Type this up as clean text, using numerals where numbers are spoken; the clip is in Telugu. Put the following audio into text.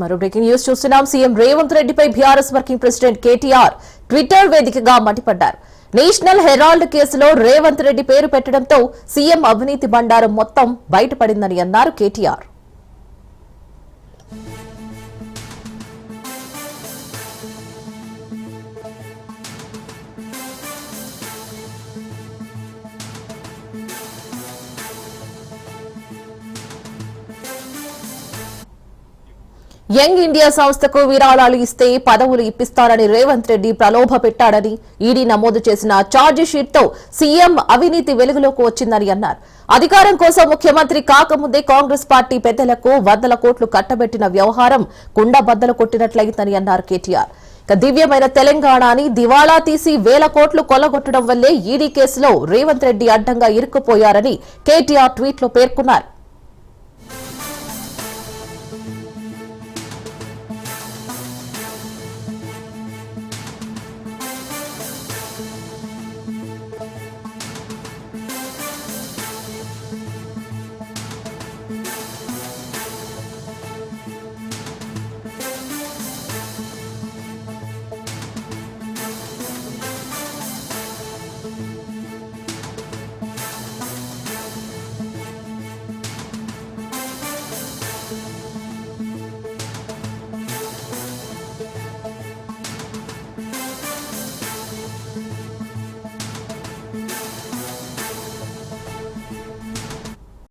మరో బ్రేకింగ్ న్యూస్ చూస్తున్నాం. సీఎం రేవంత్ రెడ్డిపై BRS working president KTR Twitter వేదికగా మండిపడ్డారు. నేషనల్ హెరాల్డ్ కేసులో రేవంత్ రెడ్డి పేరు పెట్టడంతో సీఎం అవినీతి బండారం మొత్తం బయటపడిందని అన్నారు కేటీఆర్. యంగ్ ఇండియా సంస్థకు విరాళాలు ఇస్తే పదవులు ఇప్పిస్తారని రేవంత్ రెడ్డి ప్రలోభ పెట్టాడని ఈడీ నమోదు చేసిన ఛార్జిషీట్ తో సీఎం అవినీతి వెలుగులోకి వచ్చిందని అన్నారు. అధికారం కోసం ముఖ్యమంత్రి కాకముందే కాంగ్రెస్ పార్టీ పెద్దలకు వందల కోట్లు కట్టబెట్టిన వ్యవహారం కుండబద్దలు కొట్టినట్లయిందని అన్నారు కేటీఆర్. దివ్యమైన తెలంగాణని దివాళా తీసి వేల కోట్లు కొల్లగొట్టడం వల్లే ఈడీ కేసులో రేవంత్ రెడ్డి అడ్డంగా ఇరుక్కుపోయారని కేటీఆర్ ట్వీట్లో పేర్కొన్నారు.